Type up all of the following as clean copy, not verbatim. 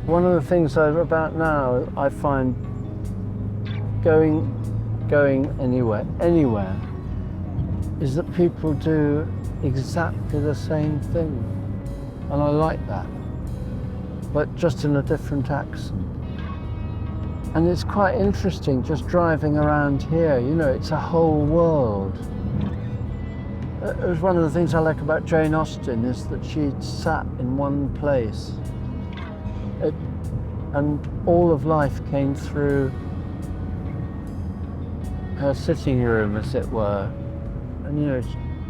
One of the things about now, I find going anywhere, is that people do exactly the same thing. And I like that, but just in a different accent. And it's quite interesting just driving around here, you know, it's a whole world. It was one of the things I like about Jane Austen, is that she sat in one place. And all of life came through her sitting room, as it were, and, you know,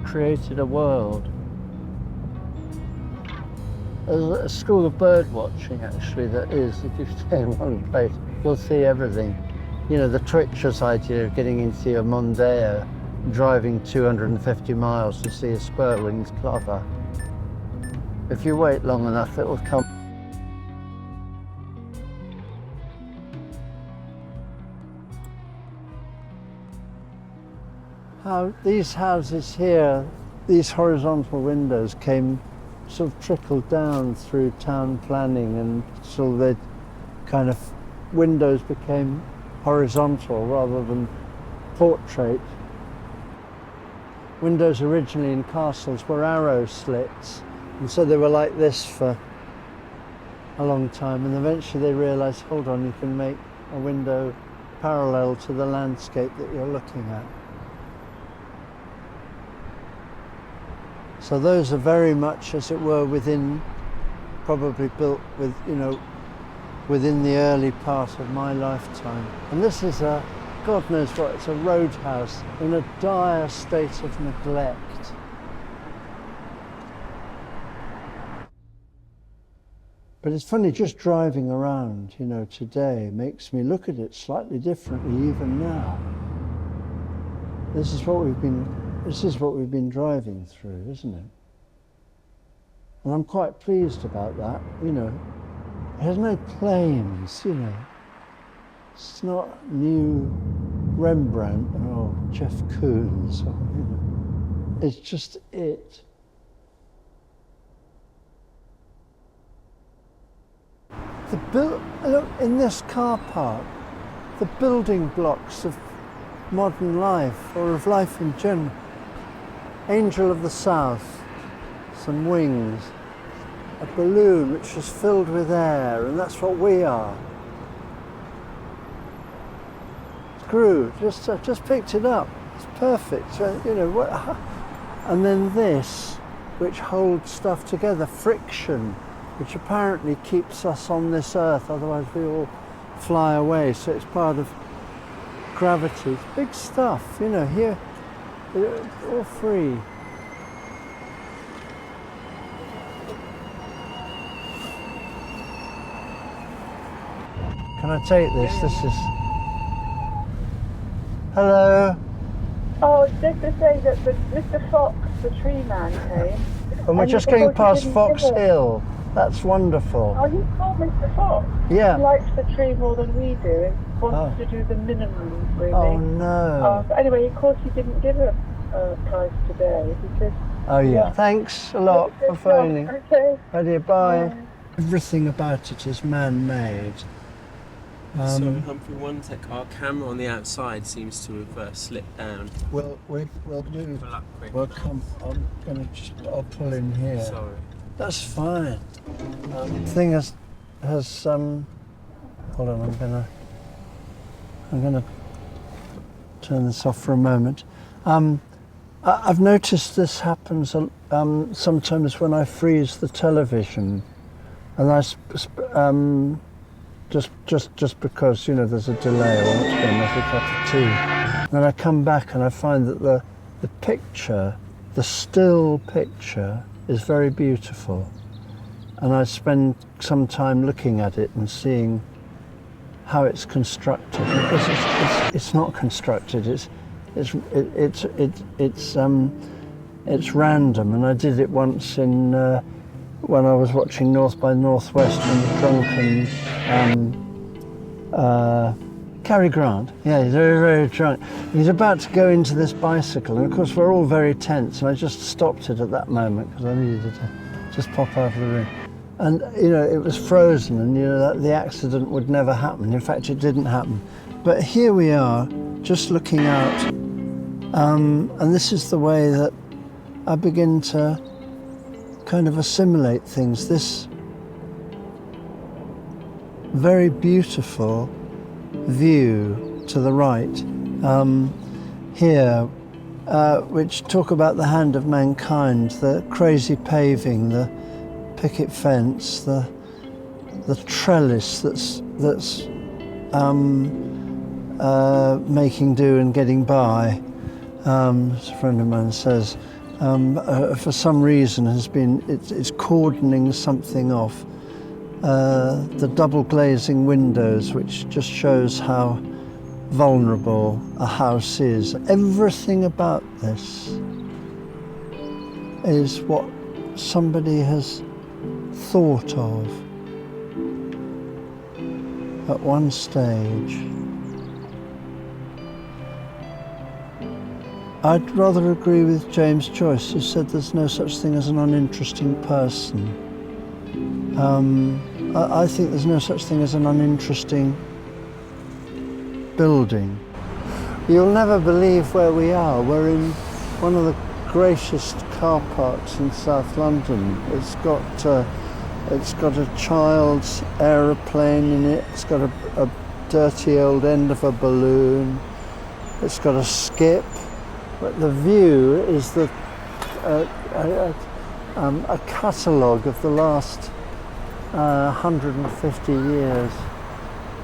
created a world. There's a school of bird watching, actually, that is, if you stay in one place, you'll see everything. You know, the treacherous idea of getting into your Mondeo, driving 250 miles to see a spur-winged plover. If you wait long enough, it will come. How these houses here, these horizontal windows came, sort of trickled down through town planning, and so the kind of windows became horizontal rather than portrait. Windows originally in castles were arrow slits, and so they were like this for a long time, and eventually they realised, hold on, you can make a window parallel to the landscape that you're looking at. So those are very much, as it were, within, probably built with, you know, within the early part of my lifetime. And this is a, God knows what, it's a roadhouse in a dire state of neglect. But it's funny, just driving around, you know, today makes me look at it slightly differently even now. This is what we've been driving through, isn't it? And I'm quite pleased about that, you know. It has no claims, you know. It's not new Rembrandt or Jeff Koons, or, you know. It's just it. Look, in this car park, the building blocks of modern life, or of life in general. Angel of the South, some wings, a balloon which is filled with air, and that's what we are. Screw, just picked it up. It's perfect. So, you know what? And then this, which holds stuff together, friction, which apparently keeps us on this earth. Otherwise, we all fly away. So it's part of gravity. It's big stuff, you know. Here, all free. Can I take this? This is... Hello? Oh, just to say that Mr. Fox, the tree man, came. And we're just going past Fox Hill. That's wonderful. Oh, you called Mr. Fox? Yeah. He likes the tree more than we do and wants to do the minimum, really. Oh, no. But anyway, of course, he didn't give a price today. He said... Oh, yeah. Thanks a lot for phoning. Okay. Ready, bye. Everything about it is man-made. So, Humphrey, one sec. Our camera on the outside seems to have slipped down. We'll do. Pull up quick. We'll come. I'll pull in here. Sorry. That's fine. Thing has hold on. I'm gonna turn this off for a moment. I've noticed this happens sometimes when I freeze the television, and just because, you know, there's a delay, I want to go make a cup of tea. And then I come back and I find that the picture, the still picture, is very beautiful. And I spend some time looking at it and seeing how it's constructed. Because it's not constructed, it's random. And I did it once in when I was watching North by Northwest and the drunken Cary Grant. Yeah, he's very, very drunk. He's about to go into this bicycle, and of course we're all very tense, and I just stopped it at that moment because I needed to just pop out of the room. And, you know, it was frozen and, you know, that the accident would never happen. In fact, it didn't happen. But here we are, just looking out, and this is the way that I begin to kind of assimilate things. This very beautiful view to the right here, which talk about the hand of mankind, the crazy paving, the picket fence, the trellis that's making do and getting by. As a friend of mine says, for some reason it's cordoning something off. The double glazing windows, which just shows how vulnerable a house is. Everything about this is what somebody has thought of at one stage. I'd rather agree with James Joyce, who said there's no such thing as an uninteresting person. I think there's no such thing as an uninteresting building. You'll never believe where we are. We're in one of the gracious car parks in South London. It's got a child's aeroplane in it. It's got a dirty old end of a balloon. It's got a skip. But the view is a catalogue of the last 150 years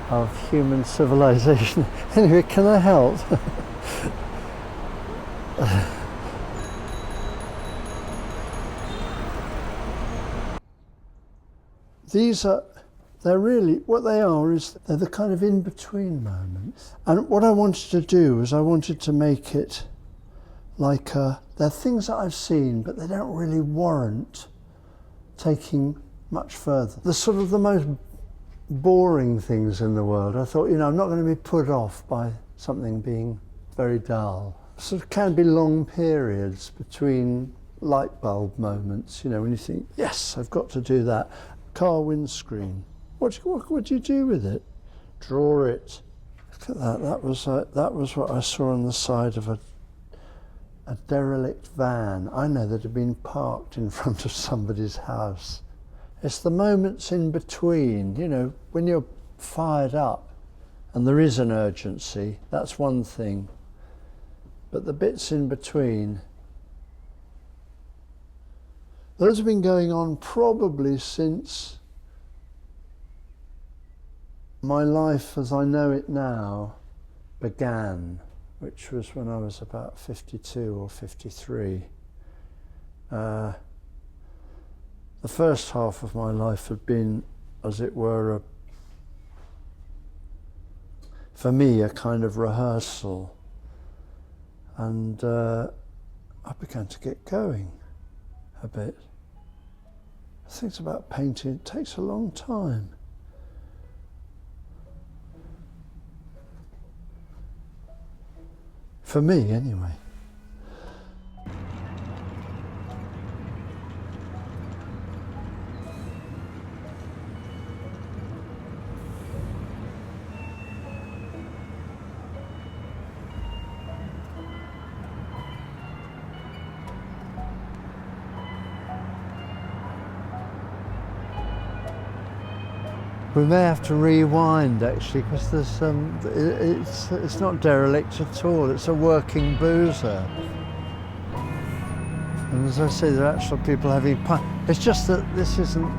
of human civilization. Anyway, can I help? They're really, what they are is they're the kind of in-between moments. And what I wanted to do was I wanted to make it like, they're things that I've seen, but they don't really warrant taking much further. The sort of the most boring things in the world, I thought, you know, I'm not going to be put off by something being very dull. Sort of can be long periods between light bulb moments, you know, when you think, yes, I've got to do that. Car windscreen. What do you do with it? Draw it. Look at that. That was what I saw on the side of a derelict van. I know that had been parked in front of somebody's house. It's the moments in between, you know, when you're fired up and there is an urgency, that's one thing. But the bits in between, those have been going on probably since my life as I know it now began, which was when I was about 52 or 53. The first half of my life had been, as it were, for me, a kind of rehearsal. And I began to get going a bit. The things about painting, it takes a long time. For me, anyway. We may have to rewind actually, because there's it's not derelict at all. It's a working boozer, and as I say, there are actual people having fun. It's just that this isn't.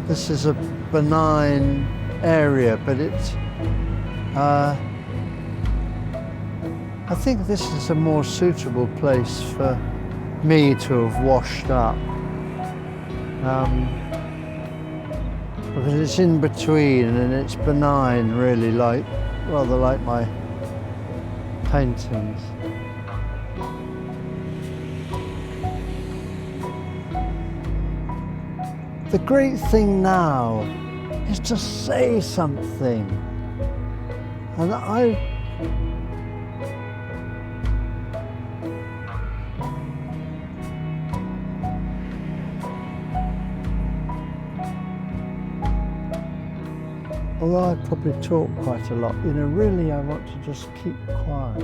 This is a benign area, but it's. I think this is a more suitable place for me to have washed up. Because it's in between and it's benign, really, rather like my paintings. The great thing now is to say something, and I although I probably talk quite a lot, you know, really I want to just keep quiet.